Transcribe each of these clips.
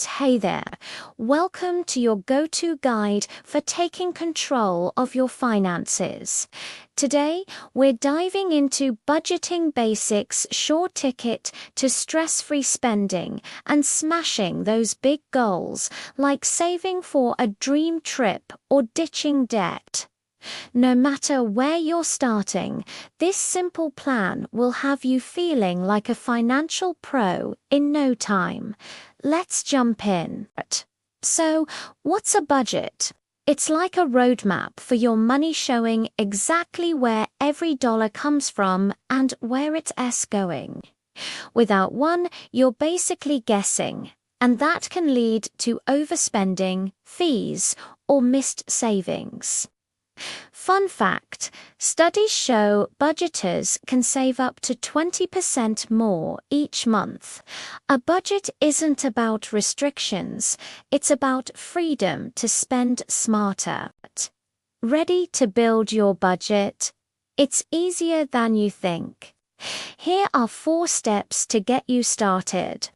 Hey there, welcome to your go-to guide for taking control of your finances. Today, we're diving into budgeting basics, sure ticket to stress-free spending and smashing those big goals like saving for a dream trip or ditching debt. No matter where you're starting, this simple plan will have you feeling like a financial pro in no time. Let's jump in. So, what's a budget? It's like a roadmap for your money, showing exactly where every dollar comes from and where it's going. Without one, you're basically guessing, and that can lead to overspending, fees, or missed savings. Fun fact, studies show budgeters can save up to 20% more each month. A budget isn't about restrictions, it's about freedom to spend smarter. Ready to build your budget? It's easier than you think. Here are 4 steps to get you started.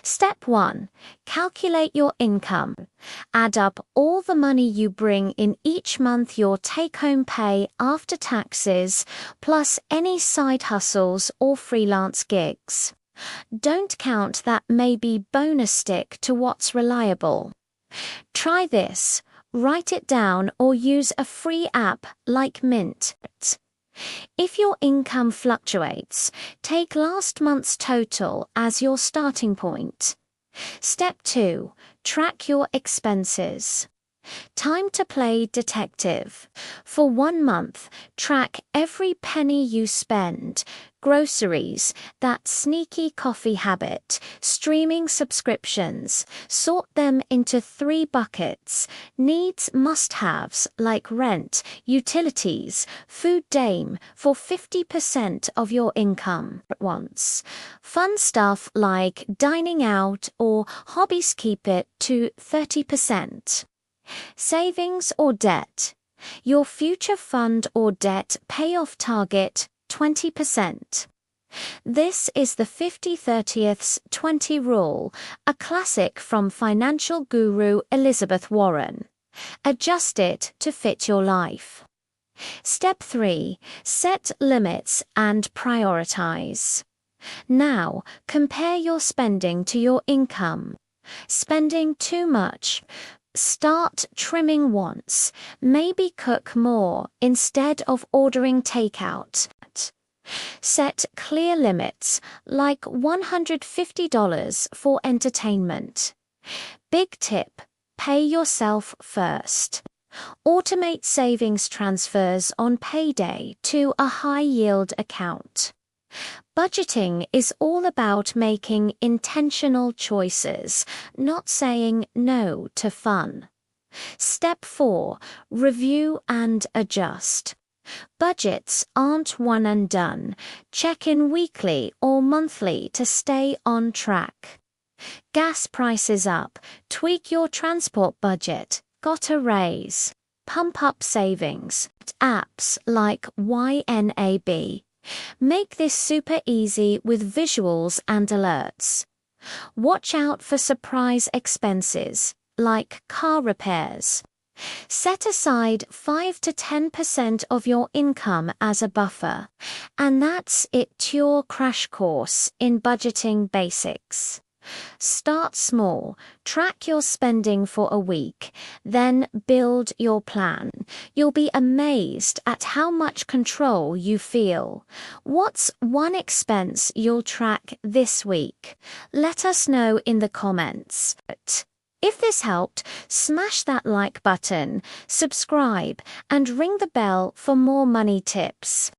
Step 1. Calculate your income. Add up all the money you bring in each month, your take-home pay after taxes, plus any side hustles or freelance gigs. Don't count that maybe bonus, stick to what's reliable. Try this. Write it down or use a free app like Mint. If your income fluctuates, take last month's total as your starting point. Step 2. Track your expenses. Time to play detective. For 1 month, track every penny you spend. Groceries, that sneaky coffee habit, streaming subscriptions. Sort them into 3 buckets. Needs, must-haves like rent, utilities, food, dame for 50% of your income at once. Fun stuff like dining out or hobbies, keep it to 30%. Savings or debt. Your future fund or debt payoff target 20%. This is the 50/30/20 rule, a classic from financial guru Elizabeth Warren. Adjust it to fit your life. Step 3. Set limits and prioritize. Now, compare your spending to your income. Spending too much? Start trimming once. Maybe cook more instead of ordering takeout. Set clear limits, like $150 for entertainment. Big tip: pay yourself first. Automate savings transfers on payday to a high-yield account. Budgeting is all about making intentional choices, not saying no to fun. Step 4. Review and adjust. Budgets aren't one and done. Check in weekly or monthly to stay on track. Gas prices up. Tweak your transport budget. Got a raise. Pump up savings. Apps like YNAB. Make this super easy with visuals and alerts. Watch out for surprise expenses, like car repairs. Set aside 5 to 10% of your income as a buffer, and that's it, your crash course in budgeting basics. Start small, track your spending for a week, then build your plan. You'll be amazed at how much control you feel. What's one expense you'll track this week? Let us know in the comments. If this helped, smash that like button, subscribe, and ring the bell for more money tips.